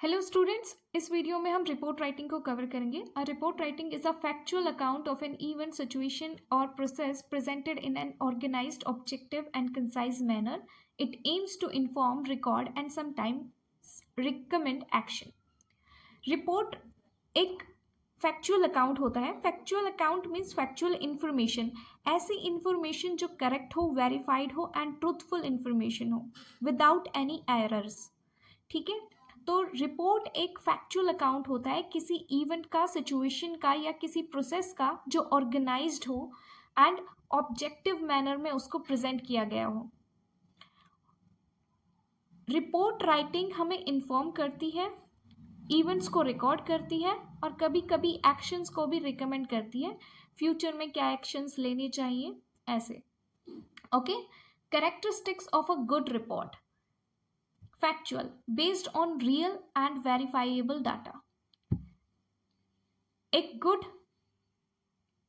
Hello students, इस video में हम रिपोर्ट राइटिंग को कवर करेंगे। A report writing is a factual account of an event, situation और process presented in an organized, objective and concise manner. It aims to inform, record and sometimes recommend action. Report एक factual account होता है. Factual account means factual information, ऐसी information जो correct हो, verified हो and truthful information हो without any errors. ठीक है, तो रिपोर्ट एक फैक्चुअल अकाउंट होता है किसी इवेंट का, सिचुएशन का या किसी प्रोसेस का जो ऑर्गेनाइज्ड हो एंड ऑब्जेक्टिव मैनर में उसको प्रेजेंट किया गया हो. रिपोर्ट राइटिंग हमें इन्फॉर्म करती है, इवेंट्स को रिकॉर्ड करती है और कभी कभी एक्शंस को भी रिकमेंड करती है, फ्यूचर में क्या एक्शंस लेने चाहिए ऐसे. Okay, characteristics of a good report. Factual, based on real and verifiable data. एक गुड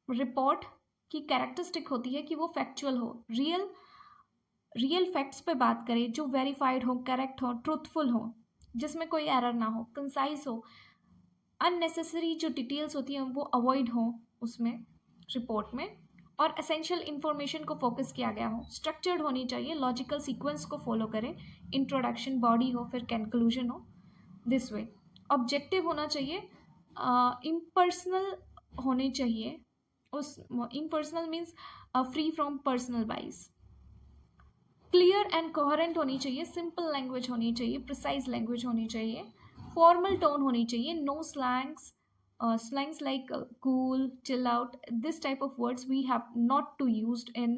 रिपोर्ट की कैरेक्टरिस्टिक होती है कि वो फैक्चुअल हो, रियल फैक्ट्स पे बात करे, जो वेरीफाइड हो, करेक्ट हो, ट्रूथफुल हो, जिसमें कोई एरर ना हो, कंसाइज हो, अननेसेसरी जो डिटेल्स होती हैं वो अवॉइड हो उसमें रिपोर्ट में, और एसेंशियल इंफॉर्मेशन को फोकस किया गया हो. स्ट्रक्चर्ड होनी चाहिए, लॉजिकल सीक्वेंस को फॉलो करें, इंट्रोडक्शन, बॉडी हो, फिर कंक्लूजन हो, दिस वे. ऑब्जेक्टिव होना चाहिए, इम्पर्सनल होने चाहिए. उस impersonal means free from personal बाइस. क्लियर एंड कोहेरेंट होनी चाहिए, सिंपल लैंग्वेज होनी चाहिए, प्रिसाइज लैंग्वेज होनी चाहिए, फॉर्मल टोन होनी चाहिए, no slangs. Slangs like cool, chill out, this type of words we have not to used in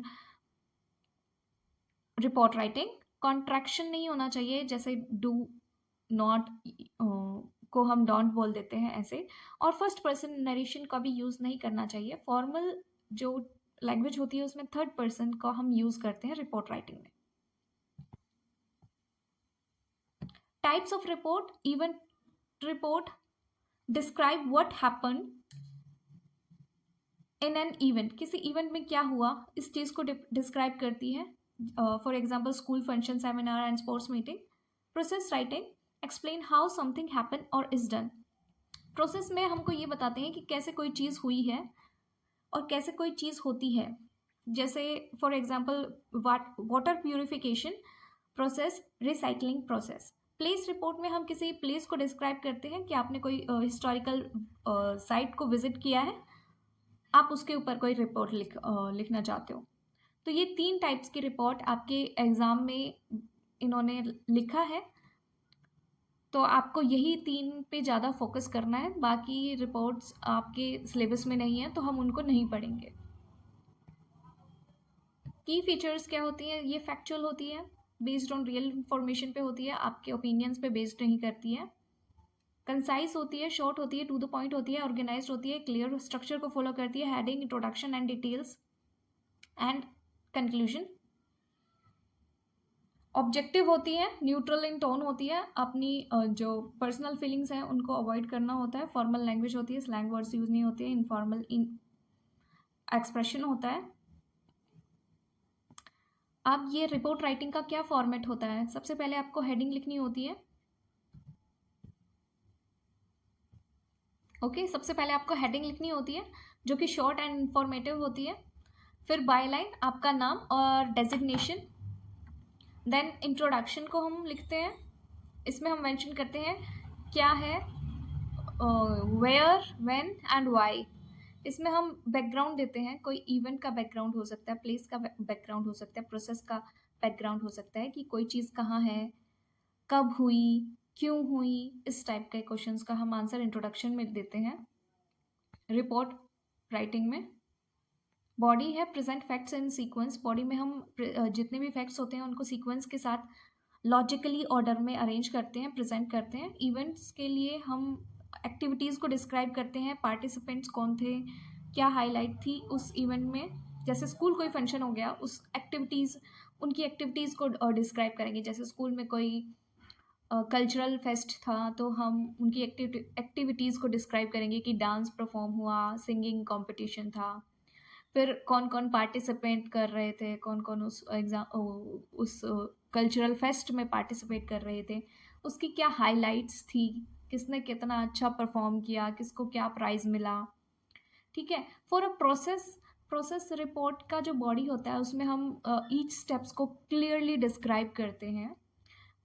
report writing. Contraction नहीं होना चाहिए, जैसे do, not को हम डोंट बोल देते हैं ऐसे. और फर्स्ट पर्सन नरेशन का भी यूज़ नहीं करना चाहिए. फॉर्मल जो लैंग्वेज होती है उसमें थर्ड पर्सन का हम यूज़ करते हैं रिपोर्ट राइटिंग में. Types of report. Event report describe what happen in an event, किसी इवेंट में क्या हुआ इस चीज़ को डिस्क्राइब करती है. For example school function, seminar and sports meeting. Process writing explain how something happen और इज डन. प्रोसेस में हमको ये बताते हैं कि कैसे कोई चीज़ हुई है और कैसे कोई चीज़ होती है. जैसे for example water purification process, recycling process. Place report में हम किसी प्लेस को डिस्क्राइब करते हैं कि आपने कोई हिस्टोरिकल साइट को विजिट किया है, आप उसके ऊपर कोई रिपोर्ट लिखना चाहते हो. तो ये 3 टाइप्स की रिपोर्ट आपके एग्ज़ाम में इन्होंने लिखा है, तो आपको यही 3 पे ज़्यादा फोकस करना है. बाकी रिपोर्ट्स आपके सिलेबस में नहीं है तो हम उनको नहीं पढ़ेंगे. की फीचर्स क्या होती हैं? ये फैक्चुअल होती है, बेस्ड ऑन रियल इंफॉर्मेशन पे होती है, आपके ओपिनियंस पे बेस्ड नहीं करती है. कंसाइज होती है, शॉर्ट होती है, टू द पॉइंट होती है, ऑर्गेनाइज्ड होती है, क्लियर स्ट्रक्चर को फॉलो करती है, heading, introduction and details and conclusion. Objective होती है, न्यूट्रल इन टोन होती है, अपनी जो पर्सनल फीलिंग्स हैं उनको अवॉइड करना होता है. फॉर्मल लैंग्वेज होती है, स्लैंग वर्ड्स यूज नहीं होती है. इनफॉर्मल एक्सप्रेशन होता है. अब ये रिपोर्ट राइटिंग का क्या फॉर्मेट होता है? सबसे पहले आपको हेडिंग लिखनी होती है. ओके, सबसे पहले आपको हेडिंग लिखनी होती है जो कि शॉर्ट एंड इंफॉर्मेटिव होती है. फिर बाय लाइन आपका नाम और डेजिग्नेशन. देन इंट्रोडक्शन को हम लिखते हैं, इसमें हम मेंशन करते हैं क्या है, वेयर, व्हेन एंड व्हाई. इसमें हम बैकग्राउंड देते हैं, कोई इवेंट का बैकग्राउंड हो सकता है, प्लेस का बैकग्राउंड हो सकता है, प्रोसेस का बैकग्राउंड हो सकता है कि कोई चीज़ कहाँ है, कब हुई, क्यों हुई. इस टाइप के क्वेश्चंस का हम आंसर इंट्रोडक्शन में देते हैं रिपोर्ट राइटिंग में. बॉडी है, present facts in sequence. Body में हम जितने भी फैक्ट्स होते हैं उनको सीक्वेंस के साथ लॉजिकली ऑर्डर में अरेंज करते हैं, प्रेजेंट करते हैं. इवेंट्स के लिए हम एक्टिविटीज़ को डिस्क्राइब करते हैं, पार्टिसिपेंट्स कौन थे, क्या हाईलाइट थी उस इवेंट में. जैसे स्कूल कोई फंक्शन हो गया, उस एक्टिविटीज़, उनकी एक्टिविटीज़ को डिस्क्राइब करेंगे. जैसे स्कूल में कोई कल्चरल फेस्ट था तो हम उनकी एक्टिविटीज़ को डिस्क्राइब करेंगे कि डांस परफॉर्म हुआ, सिंगिंग कंपटीशन था, फिर कौन कौन पार्टिसिपेट कर रहे थे, कौन कौन उस एग्ज़ाम उस कल्चरल फेस्ट में पार्टिसिपेट कर रहे थे, उसकी क्या हाइलाइट्स थी, किसने कितना अच्छा परफॉर्म किया, किसको क्या प्राइज़ मिला। ठीक है। फॉर अ प्रोसेस रिपोर्ट का जो बॉडी होता है उसमें हम ईच स्टेप्स को क्लियरली डिस्क्राइब करते हैं।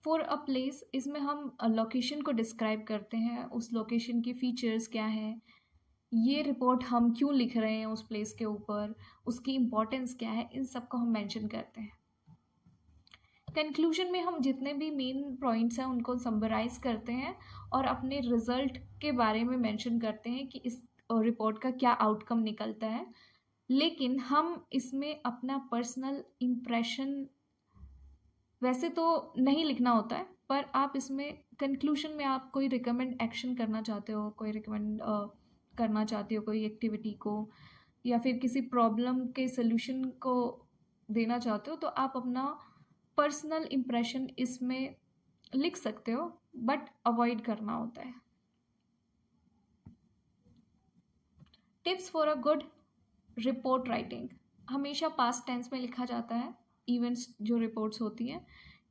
फॉर अ प्लेस इसमें हम लोकेशन को डिस्क्राइब करते हैं, उस लोकेशन की फीचर्स क्या हैं, ये रिपोर्ट हम क्यों लिख रहे हैं उस प्लेस के ऊपर, उसकी इम्पोर्टेंस क्या है, इन सब को हम मेंशन करते हैं। कंक्लूजन में हम जितने भी मेन पॉइंट्स हैं उनको समराइज करते हैं और अपने रिजल्ट के बारे में मेंशन करते हैं कि इस रिपोर्ट का क्या आउटकम निकलता है। लेकिन हम इसमें अपना पर्सनल इम्प्रेशन वैसे तो नहीं लिखना होता है, पर आप इसमें कंक्लूजन में आप कोई रिकमेंड एक्शन करना चाहते हो, कोई रिकमेंड करना चाहते हो कोई एक्टिविटी को, या फिर किसी प्रॉब्लम के सोल्यूशन को देना चाहते हो, तो आप अपना पर्सनल इम्प्रेशन इसमें लिख सकते हो, बट अवॉइड करना होता है। Tips for a good report writing. हमेशा पास्ट टेंस में लिखा जाता है। इवेंट्स जो रिपोर्ट्स होती हैं,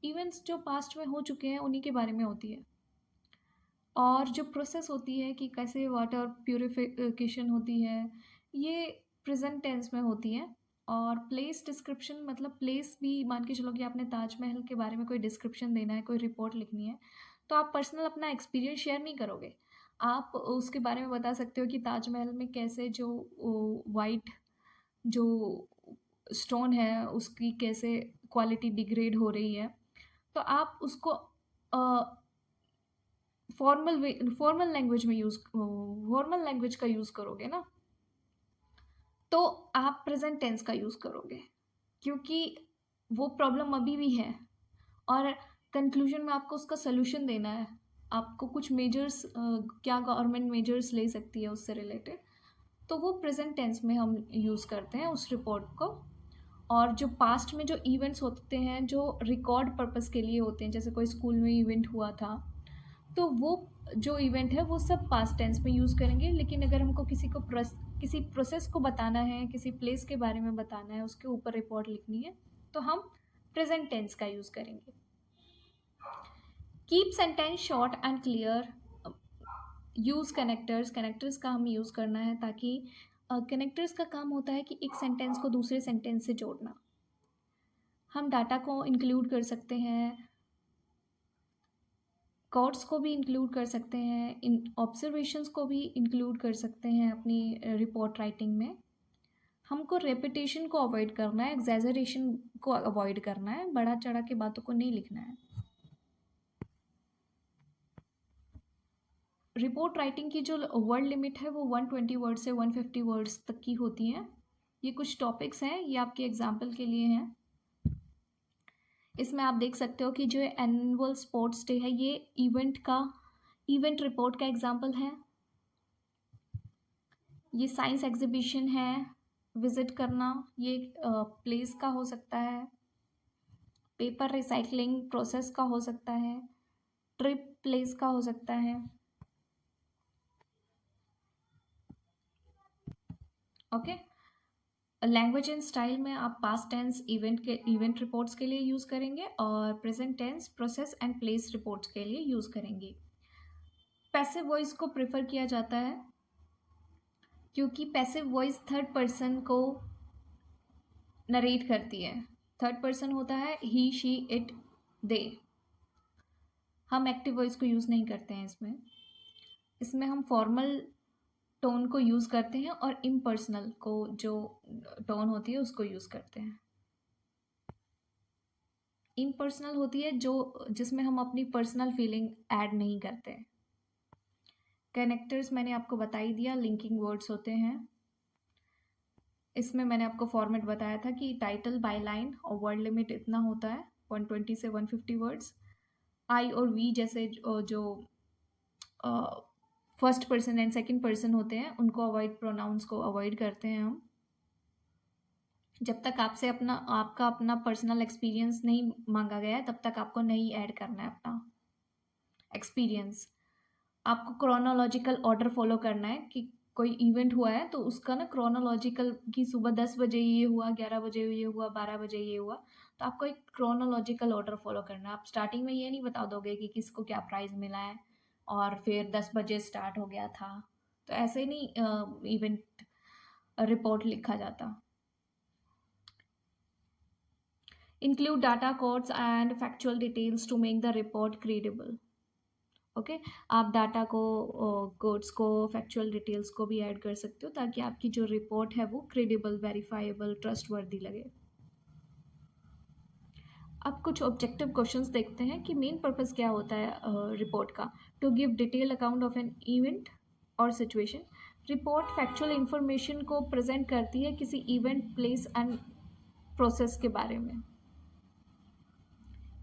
इवेंट्स जो पास्ट में हो चुके हैं उन्हीं के बारे में होती है। और जो प्रोसेस होती है कि कैसे वाटर प्यूरिफिकेशन होती है, ये प्रेजेंट टेंस में होती है। और प्लेस डिस्क्रिप्शन मतलब प्लेस भी मान के चलो कि आपने ताजमहल के बारे में कोई डिस्क्रिप्शन देना है, कोई रिपोर्ट लिखनी है, तो आप पर्सनल अपना एक्सपीरियंस शेयर नहीं करोगे। आप उसके बारे में बता सकते हो कि ताजमहल में कैसे जो वाइट जो स्टोन है उसकी कैसे क्वालिटी डिग्रेड हो रही है। तो आप उसको फॉर्मल लैंग्वेज का यूज़ करोगे ना, तो आप प्रेजेंट टेंस का यूज़ करोगे, क्योंकि वो प्रॉब्लम अभी भी है और कंक्लूजन में आपको उसका सोल्यूशन देना है। आपको कुछ मेजर्स क्या गवर्नमेंट मेजर्स ले सकती है उससे रिलेटेड, तो वो प्रेजेंट टेंस में हम यूज़ करते हैं उस रिपोर्ट को। और जो पास्ट में जो इवेंट्स होते हैं जो रिकॉर्ड पर्पस के लिए होते हैं, जैसे कोई स्कूल में इवेंट हुआ था, तो वो जो इवेंट है वो सब पास्ट टेंस में यूज़ करेंगे। लेकिन अगर हमको किसी प्रोसेस को बताना है, किसी प्लेस के बारे में बताना है, उसके ऊपर रिपोर्ट लिखनी है, तो हम प्रेजेंट टेंस का यूज़ करेंगे। Keep sentence short and clear. Use connectors का हमें यूज़ करना है, ताकि कनेक्टर्स का काम होता है कि एक सेंटेंस को दूसरे सेंटेंस से जोड़ना। हम डाटा को इंक्लूड कर सकते हैं, कोट्स को भी इंक्लूड कर सकते हैं, इन ऑब्जर्वेशंस को भी इंक्लूड कर सकते हैं अपनी रिपोर्ट राइटिंग में। हमको रेपिटेशन को अवॉइड करना है, एग्जैजरेशन को अवॉइड करना है, बढ़ा चढ़ा के बातों को नहीं लिखना है। रिपोर्ट राइटिंग की जो वर्ड लिमिट है वो 120 वर्ड से 150 वर्ड्स तक की होती है। ये कुछ टॉपिक्स हैं, ये आपके एग्जाम्पल के लिए हैं। इसमें आप देख सकते हो कि जो एनुअल स्पोर्ट्स डे है ये इवेंट रिपोर्ट का एग्जाम्पल है। ये साइंस एग्जीबिशन है, विजिट करना, ये प्लेस का हो सकता है। पेपर रिसाइकलिंग प्रोसेस का हो सकता है। ट्रिप प्लेस का हो सकता है। ओके। लैंग्वेज एंड स्टाइल में आप पास्ट टेंस इवेंट रिपोर्ट्स के लिए यूज़ करेंगे और present tense process and place reports के लिए यूज़ करेंगे। पैसिव वॉइस को प्रेफर किया जाता है क्योंकि पैसिव वॉइस थर्ड पर्सन को नरेट करती है। थर्ड पर्सन होता है ही, शी, इट, दे। हम एक्टिव वॉइस को यूज़ नहीं करते हैं इसमें हम फॉर्मल टोन को यूज़ करते हैं और इम्पर्सनल को जो टोन होती है उसको यूज़ करते हैं। इम्पर्सनल होती है जिसमें हम अपनी पर्सनल फीलिंग ऐड नहीं करते। कनेक्टर्स मैंने आपको बता ही दिया, लिंकिंग वर्ड्स होते हैं। इसमें मैंने आपको फॉर्मेट बताया था कि टाइटल, बाय लाइन और वर्ड लिमिट इतना होता है 120 से 150 वर्ड्स। आई और वी जैसे जो first person and second person होते हैं उनको अवॉइड, प्रोनाउंस को अवॉइड करते हैं हम। जब तक आपसे आपका अपना पर्सनल एक्सपीरियंस नहीं मांगा गया है तब तक आपको नहीं ऐड करना है अपना एक्सपीरियंस। आपको क्रोनोलॉजिकल ऑर्डर फॉलो करना है कि कोई इवेंट हुआ है तो उसका ना क्रोनोलॉजिकल कि सुबह 10 बजे ये हुआ, 11 बजे ये हुआ, 12 बजे ये हुआ, तो आपको एक क्रोनोलॉजिकल ऑर्डर फॉलो करना है। आप स्टार्टिंग में ये नहीं बता दोगे कि किसको क्या प्राइज़ मिला है और फिर 10 बजे स्टार्ट हो गया था, तो ऐसे नहीं इवेंट रिपोर्ट लिखा जाता। Include data codes and factual details to make the report credible. Okay, आप डाटा को, कोड्स को, फैक्चुअल डिटेल्स को भी ऐड कर सकते हो ताकि आपकी जो रिपोर्ट है वो क्रेडिबल, वेरीफाइबल, ट्रस्टवर्दी लगे। अब कुछ ऑब्जेक्टिव क्वेश्चंस देखते हैं कि मेन पर्पस क्या होता है रिपोर्ट का। To give detail account of an event और सिचुएशन। रिपोर्ट फैक्चुअल इंफॉर्मेशन को प्रेजेंट करती है किसी इवेंट, प्लेस एंड प्रोसेस के बारे में।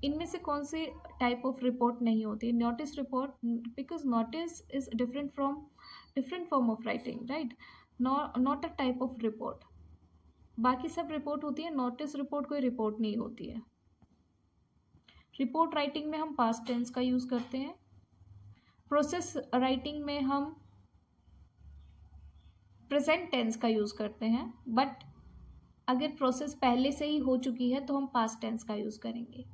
इनमें से कौन से टाइप ऑफ रिपोर्ट नहीं होती? Notice report, because notice is different form of writing, right, not a type of report. बाकी सब रिपोर्ट होती है, नोटिस रिपोर्ट कोई रिपोर्ट नहीं होती है। रिपोर्ट राइटिंग में हम पास्ट टेंस का यूज करते हैं। प्रोसेस राइटिंग में हम प्रेजेंट टेंस का यूज करते हैं, बट अगर प्रोसेस पहले से ही हो चुकी है तो हम पास्ट टेंस का यूज करेंगे।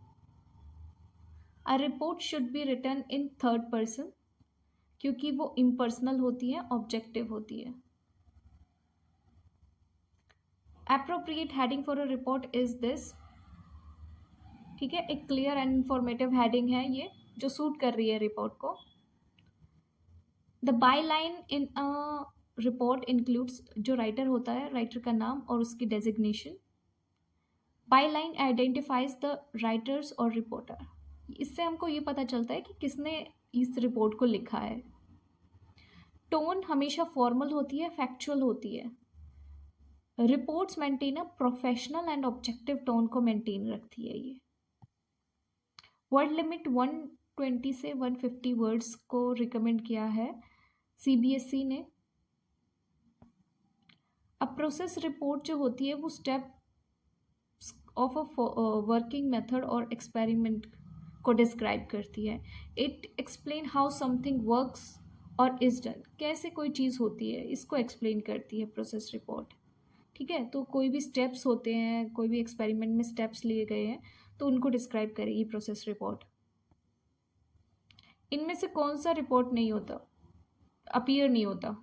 A report should be written in third person क्योंकि वो इम्पर्सनल होती है, ऑब्जेक्टिव होती है। Appropriate heading for a report is this. ठीक है, एक क्लियर एंड इंफॉर्मेटिव हेडिंग है ये जो सूट कर रही है रिपोर्ट को। The by line in a report includes, जो राइटर होता है, राइटर का नाम और उसकी designation. By line identifies the writers और रिपोर्टर। इससे हमको ये पता चलता है कि किसने इस रिपोर्ट को लिखा है। टोन हमेशा फॉर्मल होती है, फैक्चुअल होती है। Reports maintain a professional and objective tone को मेंटेन रखती है ये। वर्ड लिमिट 120 से 150 वर्ड्स को रिकमेंड किया है सीबीएसई ने। अब प्रोसेस रिपोर्ट जो होती है वो step of a working method और एक्सपेरिमेंट को डिस्क्राइब करती है। It explain how something works और इज डन। कैसे कोई चीज़ होती है इसको एक्सप्लेन करती है प्रोसेस रिपोर्ट। ठीक है, तो कोई भी स्टेप्स होते हैं, कोई भी एक्सपेरिमेंट में स्टेप्स लिए गए हैं तो उनको डिस्क्राइब करेगी प्रोसेस रिपोर्ट। इनमें से कौन सा रिपोर्ट नहीं होता, अपीयर नहीं होता?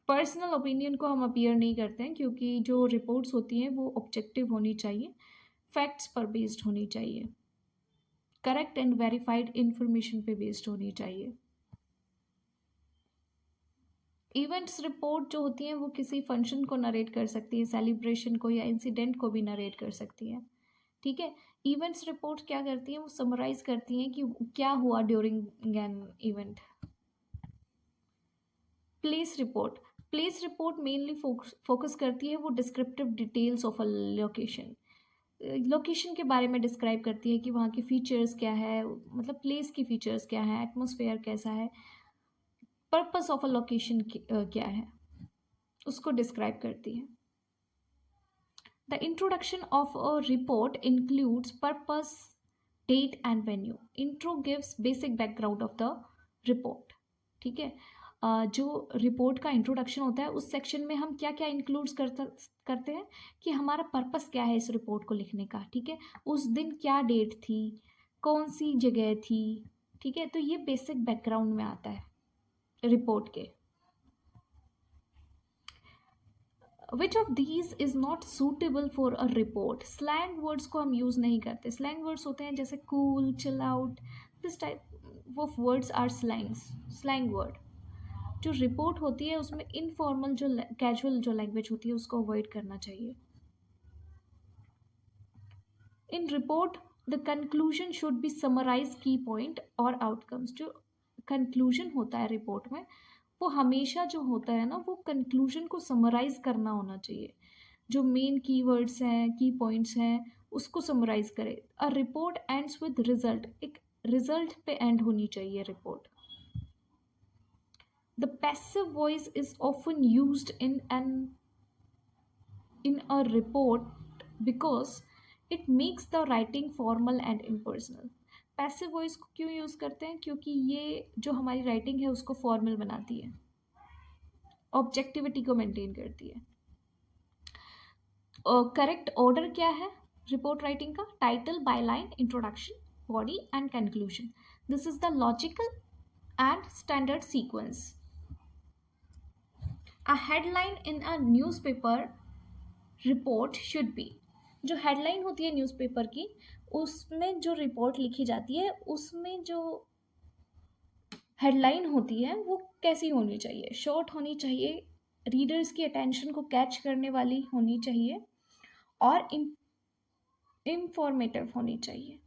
पर्सनल ओपिनियन को हम अपीयर नहीं करते हैं क्योंकि जो रिपोर्ट्स होती हैं वो ऑब्जेक्टिव होनी चाहिए, फैक्ट्स पर बेस्ड होनी चाहिए, करेक्ट एंड वेरीफाइड इंफॉर्मेशन पे बेस्ड होनी चाहिए। इवेंट्स रिपोर्ट जो होती हैं वो किसी फंक्शन को नरेट कर सकती है, सेलिब्रेशन को या इंसिडेंट को भी नरेट कर सकती है। ठीक है, इवेंट्स रिपोर्ट क्या करती हैं, वो समराइज करती हैं कि क्या हुआ during an event. Place report, place report mainly focus करती है वो descriptive details of a location. Location के बारे में डिस्क्राइब करती है कि वहाँ के फीचर्स क्या है, मतलब प्लेस की फीचर्स क्या है, एटमॉस्फेयर कैसा है, पर्पस ऑफ अ लोकेशन क्या है, उसको डिस्क्राइब करती है। The introduction of a report includes purpose, date and venue. Intro gives basic background of the report. ठीक है, जो रिपोर्ट का इंट्रोडक्शन होता है उस सेक्शन में हम क्या क्या इंक्लूड्स करते हैं कि हमारा पर्पस क्या है इस रिपोर्ट को लिखने का। ठीक है, उस दिन क्या डेट थी, कौन सी जगह थी। ठीक है, तो ये बेसिक बैकग्राउंड में आता है रिपोर्ट के। Which of these is not suitable for a report? Slang words को हम यूज़ नहीं करते। स्लैंग वर्ड्स होते हैं जैसे cool, chill out, this type of words are slang word. जो रिपोर्ट होती है उसमें इनफॉर्मल, जो कैजुअल जो लैंग्वेज होती है उसको अवॉइड करना चाहिए। In report the conclusion should be summarise key point और आउटकम्स। जो कंक्लूजन होता है रिपोर्ट में वो हमेशा जो होता है ना वो कंक्लूजन को समराइज करना होना चाहिए। जो मेन कीवर्ड्स हैं, की पॉइंट्स हैं, उसको समराइज करे। A report ends with result, एक रिजल्ट पे एंड होनी चाहिए report. The passive voice is often used in a report because it makes the writing formal and impersonal. Passive voice को क्यों यूज़ करते हैं? क्योंकि ये जो हमारी राइटिंग है उसको फॉर्मल बनाती है। ऑब्जेक्टिविटी को मेंटेन करती है। करेक्ट ऑर्डर क्या है रिपोर्ट राइटिंग का? Title, byline, introduction, body and conclusion. This is the logical and standard sequence. A headline in a newspaper report should B, जो हेडलाइन होती है न्यूज़पेपर की, उसमें जो रिपोर्ट लिखी जाती है उसमें जो हेडलाइन होती है वो कैसी होनी चाहिए? शॉर्ट होनी चाहिए, रीडर्स की अटेंशन को कैच करने वाली होनी चाहिए और इंफॉर्मेटिव होनी चाहिए।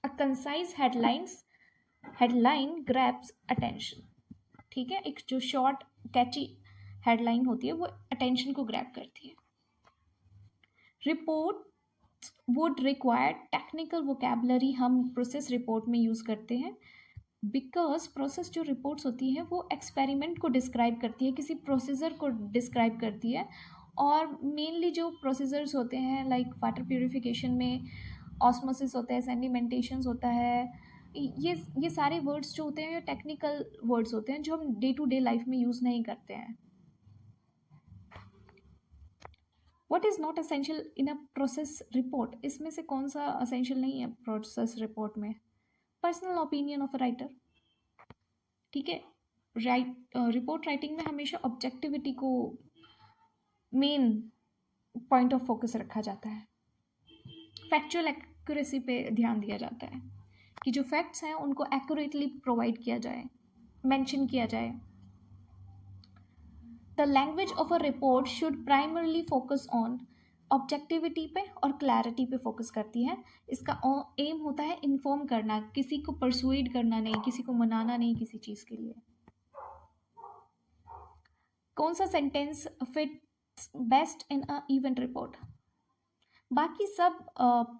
अ कंसाइज हेडलाइन ग्रैब्स अटेंशन। ठीक है, एक जो शॉर्ट कैची हेडलाइन होती है वो अटेंशन को ग्रैब करती है। Report would require technical vocabulary हम प्रोसेस रिपोर्ट में यूज़ करते हैं, बिकॉज प्रोसेस जो रिपोर्ट्स होती हैं वो एक्सपेरिमेंट को डिस्क्राइब करती है, किसी प्रोसीजर को डिस्क्राइब करती है। और मेनली जो प्रोसीजर्स होते हैं लाइक वाटर प्योरिफिकेशन में ऑस्मोसिस होता है, सेडिमेंटेशंस होता है, ये सारे वर्ड्स जो होते हैं ये टेक्निकल वर्ड्स होते हैं जो हम डे टू डे लाइफ में यूज़ नहीं करते हैं। What is not essential in a process report? इसमें से कौन सा असेंशियल नहीं है प्रोसेस रिपोर्ट में? Personal opinion of a writer. ठीक है, रिपोर्ट राइटिंग में हमेशा ऑब्जेक्टिविटी को मेन पॉइंट ऑफ फोकस रखा जाता है। फैक्चुअल एक्यूरेसी पे ध्यान दिया जाता है कि जो फैक्ट्स हैं उनको एक्यूरेटली प्रोवाइड किया जाए, मेंशन किया जाए। The language of a report should primarily focus on objectivity पे और क्लैरिटी पे फोकस करती है। इसका एम होता है इन्फॉर्म करना, किसी को परसुएड करना नहीं, किसी को मनाना नहीं किसी चीज़ के लिए। कौन सा sentence fits best in a event report? बाकी सब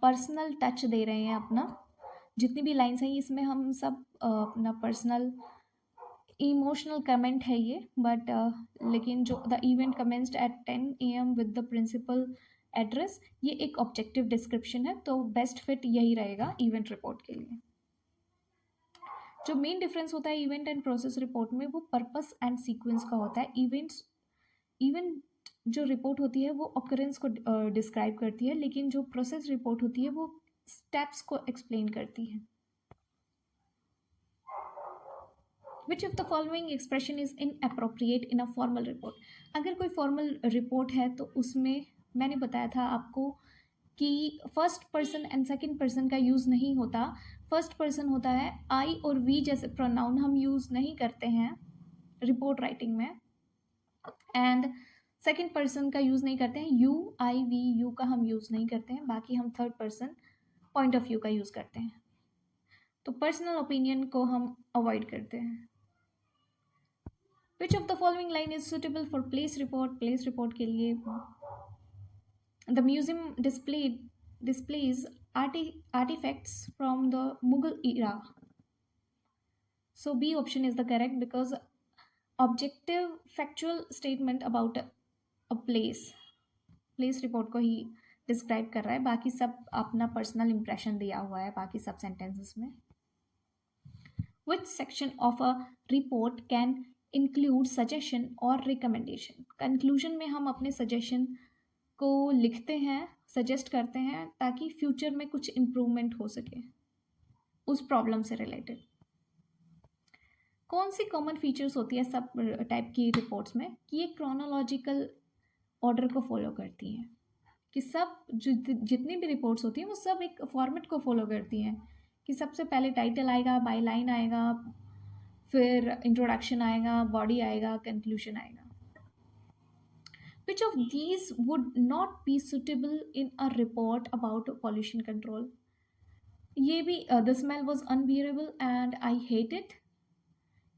पर्सनल टच दे रहे हैं अपना, जितनी भी लाइन्स हैं इसमें हम सब अपना पर्सनल इमोशनल कमेंट है ये, बट लेकिन जो the event commenced at 10 AM with the principal address, ये एक ऑब्जेक्टिव डिस्क्रिप्शन है, तो बेस्ट फिट यही रहेगा इवेंट रिपोर्ट के लिए। जो मेन डिफरेंस होता है इवेंट एंड प्रोसेस रिपोर्ट में वो पर्पस एंड सीक्वेंस का होता है। इवेंट जो रिपोर्ट होती है वो ऑकरेंस को डिस्क्राइब करती है, लेकिन जो प्रोसेस रिपोर्ट होती है वो स्टेप्स को एक्सप्लेन करती है। Which of the following expression is inappropriate in a formal report? अगर कोई फॉर्मल रिपोर्ट है तो उसमें मैंने बताया था आपको कि first person and second person का यूज़ नहीं होता। फर्स्ट पर्सन होता है, आई और वी जैसे प्रोनाउन हम यूज़ नहीं करते हैं रिपोर्ट राइटिंग में, एंड सेकंड पर्सन का यूज़ नहीं करते हैं, यू, आई, वी, यू का हम यूज़ नहीं करते हैं, बाकी हम third person point of view का यूज़ करते हैं। तो पर्सनल ओपिनियन को हम अवॉइड करते हैं। Which of the following line is suitable for place report? Place report के लिए the museum displays artifacts from the Mughal era. So B option is the correct, because objective factual statement about a place report को ही describe कर रहा है, बाकी सब अपना personal impression दिया हुआ है बाकी सब सेंटेंसेस में। Which section of a report can include suggestion और recommendation? कंक्लूजन में हम अपने सजेशन को लिखते हैं, सजेस्ट करते हैं ताकि फ्यूचर में कुछ इम्प्रूवमेंट हो सके उस प्रॉब्लम से रिलेटेड। कौन सी कॉमन फीचर्स होती है सब टाइप की रिपोर्ट्स में कि ये क्रोनोलॉजिकल ऑर्डर को फॉलो करती हैं, कि सब जितनी भी रिपोर्ट्स होती हैं वो सब एक फॉर्मेट को फॉलो करती हैं कि सबसे पहले टाइटल आएगा, बायलाइन आएगा, फिर इंट्रोडक्शन आएगा, बॉडी आएगा, कंक्लूजन आएगा। Which of these would not be suitable in a report about pollution control? ये भी the smell was unbearable and I hate it,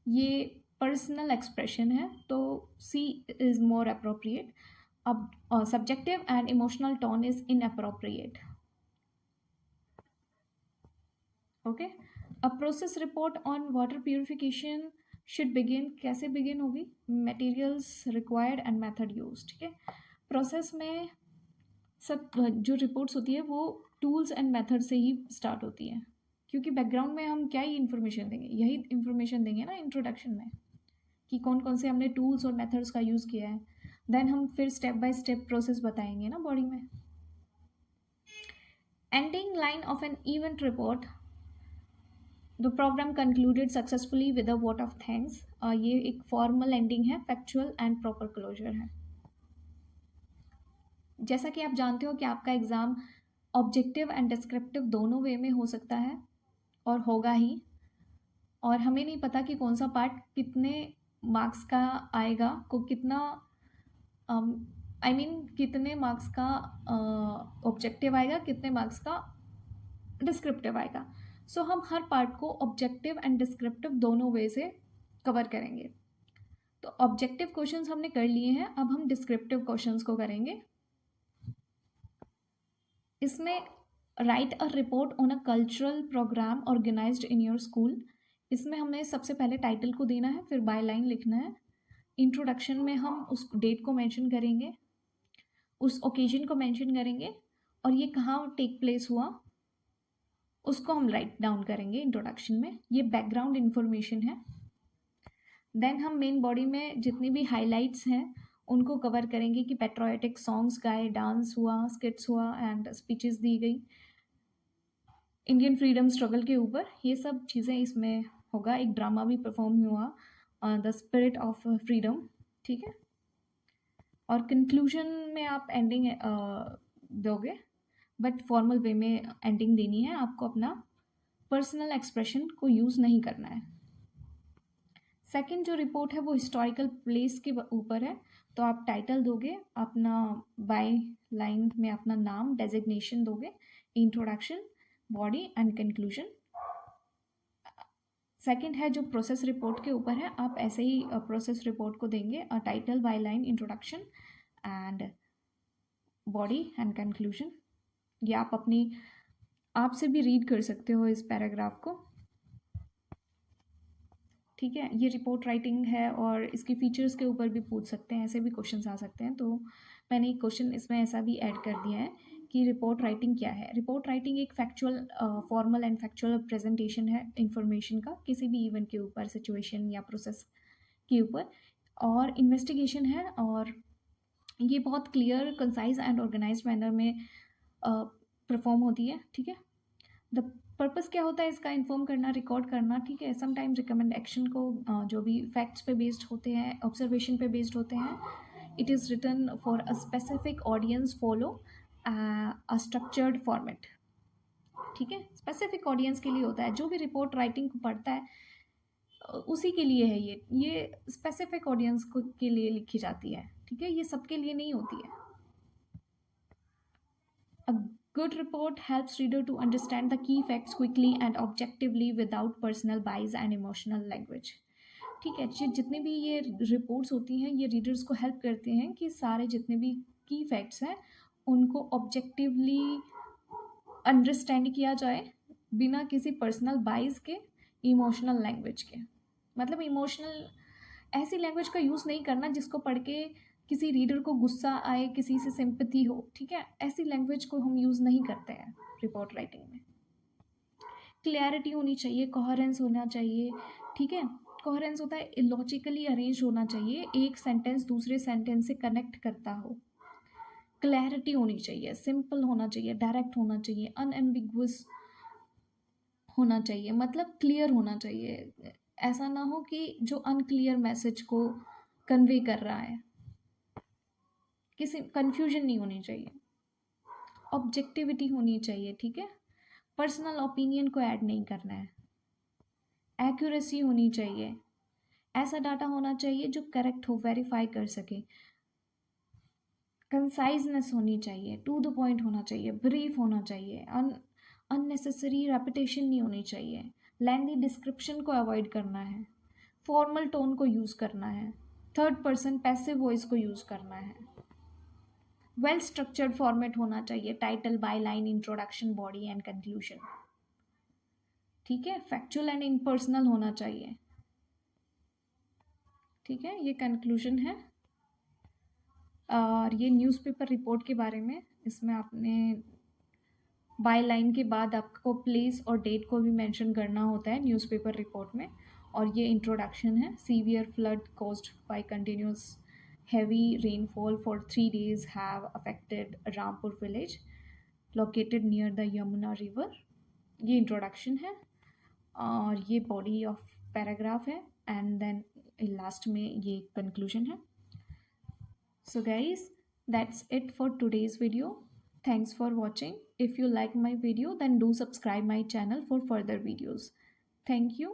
ये पर्सनल एक्सप्रेशन है, तो C is more appropriate. अब subjective and emotional tone is inappropriate. Okay, a process report on water purification should begin, कैसे begin होगी? Materials required and method use. ठीक है, process में सब जो रिपोर्ट्स होती है वो टूल्स एंड मेथड से ही स्टार्ट होती है, क्योंकि बैकग्राउंड में हम क्या ही इन्फॉर्मेशन देंगे, यही इन्फॉर्मेशन देंगे ना इंट्रोडक्शन में कि कौन कौन से हमने टूल्स और मेथड्स का यूज़ किया है। देन हम फिर स्टेप बाय स्टेप प्रोसेस बताएंगे ना बॉडी में। Ending line of an event report, the program concluded successfully with a vote of thanks. ये एक फॉर्मल एंडिंग है, फैक्चुअल एंड प्रॉपर क्लोजर है। जैसा कि आप जानते हो कि आपका एग्ज़ाम ऑब्जेक्टिव एंड डिस्क्रिप्टिव दोनों वे में हो सकता है और होगा ही, और हमें नहीं पता कि कौन सा पार्ट कितने मार्क्स का आएगा, को कितना कितने मार्क्स का ऑब्जेक्टिव आएगा, कितने मार्क्स का डिस्क्रिप्टिव आएगा। सो हम हर पार्ट को ऑब्जेक्टिव एंड डिस्क्रिप्टिव दोनों वे से कवर करेंगे। तो ऑब्जेक्टिव क्वेश्चंस हमने कर लिए हैं, अब हम डिस्क्रिप्टिव क्वेश्चंस को करेंगे। इसमें write a report on a cultural program organized in your school. इसमें हमें सबसे पहले टाइटल को देना है, फिर बाय लाइन लिखना है। इंट्रोडक्शन में हम उस डेट को मेंशन करेंगे, उस ओकेजन को मेंशन करेंगे, और ये कहाँ टेक प्लेस हुआ उसको हम राइट डाउन करेंगे इंट्रोडक्शन में। ये बैकग्राउंड इन्फॉर्मेशन है। देन हम मेन बॉडी में जितनी भी हाइलाइट्स हैं उनको कवर करेंगे कि पेट्रियोटिक सॉन्ग्स गाए, डांस हुआ, स्किट्स हुआ एंड स्पीचेस दी गई इंडियन फ्रीडम स्ट्रगल के ऊपर। ये सब चीज़ें इसमें होगा। एक ड्रामा भी परफॉर्म हुआ, द स्पिरिट ऑफ फ्रीडम, ठीक है। और कंक्लूजन में आप एंडिंग दोगे, बट फॉर्मल वे में एंडिंग देनी है। आपको अपना पर्सनल एक्सप्रेशन को यूज़ नहीं करना है। सेकंड जो रिपोर्ट है वो हिस्टोरिकल प्लेस के ऊपर है, तो आप टाइटल दोगे, अपना बाय लाइन में अपना नाम, डेजिग्नेशन दोगे, introduction, body and conclusion. Second है जो प्रोसेस रिपोर्ट के ऊपर है, आप ऐसे ही प्रोसेस रिपोर्ट को देंगे, title, by line, introduction and body and conclusion. ये आप अपनी आप से भी रीड कर सकते हो इस पैराग्राफ को, ठीक है। ये रिपोर्ट राइटिंग है और इसकी फीचर्स के ऊपर भी पूछ सकते हैं, ऐसे भी क्वेश्चंस आ सकते हैं। तो मैंने एक क्वेश्चन इसमें ऐसा भी ऐड कर दिया है कि रिपोर्ट राइटिंग क्या है। रिपोर्ट राइटिंग एक factual, formal and factual presentation है इंफॉर्मेशन का, किसी भी इवेंट के ऊपर, सिचुएशन या प्रोसेस के ऊपर, और इन्वेस्टिगेशन है। और ये बहुत clear, concise and organize manner में परफॉर्म होती है, ठीक है। द पर्पस क्या होता है इसका, इन्फॉर्म करना, रिकॉर्ड करना, ठीक है। समटाइम रिकमेंड एक्शन को, जो भी फैक्ट्स पे बेस्ड होते हैं, ऑब्जर्वेशन पे बेस्ड होते हैं। It is written for a specific audience, follow a structured format, ठीक है। स्पेसिफिक ऑडियंस के लिए होता है, जो भी रिपोर्ट राइटिंग को पढ़ता है उसी के लिए है। ये स्पेसिफिक ऑडियंस को के लिए लिखी जाती है, ठीक है। ये सबके लिए नहीं होती है। A good report helps reader to understand the key facts quickly and objectively without personal bias and emotional language, ठीक है। जितनी भी ये रिपोर्ट्स होती हैं ये रीडर्स को हेल्प करते हैं कि सारे जितने भी की फैक्ट्स हैं उनको ऑब्जेक्टिवली अंडरस्टैंड किया जाए बिना किसी पर्सनल बाइस के, इमोशनल लैंग्वेज के। मतलब इमोशनल, ऐसी लैंग्वेज का यूज़ नहीं करना जिसको पढ़ के किसी रीडर को गुस्सा आए, किसी से सिंपैथी हो, ठीक है। ऐसी लैंग्वेज को हम यूज़ नहीं करते हैं रिपोर्ट राइटिंग में। क्लैरिटी होनी चाहिए, कोहेरेंस होना चाहिए, ठीक है। कोहेरेंस होता है लॉजिकली अरेंज होना चाहिए, एक सेंटेंस दूसरे सेंटेंस से कनेक्ट करता हो। क्लैरिटी होनी चाहिए, सिंपल होना चाहिए, डायरेक्ट होना चाहिए, अनएम्बिगुअस होना चाहिए, मतलब क्लियर होना चाहिए। ऐसा ना हो कि जो अनक्लियर मैसेज को कन्वे कर रहा है, किसी कंफ्यूजन नहीं होनी चाहिए। ऑब्जेक्टिविटी होनी चाहिए, ठीक है। पर्सनल ओपिनियन को ऐड नहीं करना है। एक्यूरेसी होनी चाहिए, ऐसा डाटा होना चाहिए जो करेक्ट हो, वेरीफाई कर सके। कंसाइजनेस होनी चाहिए, टू द पॉइंट होना चाहिए, ब्रीफ होना चाहिए, अननेसेसरी रेपिटेशन नहीं होनी चाहिए। लेंथी डिस्क्रिप्शन को अवॉइड करना है, फॉर्मल टोन को यूज़ करना है, थर्ड पर्सन पैसिव वॉइस को यूज़ करना है। वेल स्ट्रक्चर्ड फॉर्मेट होना चाहिए, title, by line, introduction, body and conclusion, ठीक है। फैक्चुअल एंड इम्पर्सनल होना चाहिए, ठीक है। ये कंक्लूजन है। और ये न्यूज़पेपर रिपोर्ट के बारे में, इसमें आपने बाय लाइन के बाद आपको प्लेस और डेट को भी मेंशन करना होता है न्यूज़पेपर रिपोर्ट में। और ये इंट्रोडक्शन है। Severe flood caused by continuous heavy rainfall for 3 days have affected Rampur village located near the Yamuna river। ये इंट्रोडक्शन है और ये बॉडी ऑफ पैराग्राफ है एंड देन लास्ट में ये कंक्लूजन है। So guys, that's it for today's video. Thanks for watching. If you like my video, then do subscribe my channel for further videos. Thank you.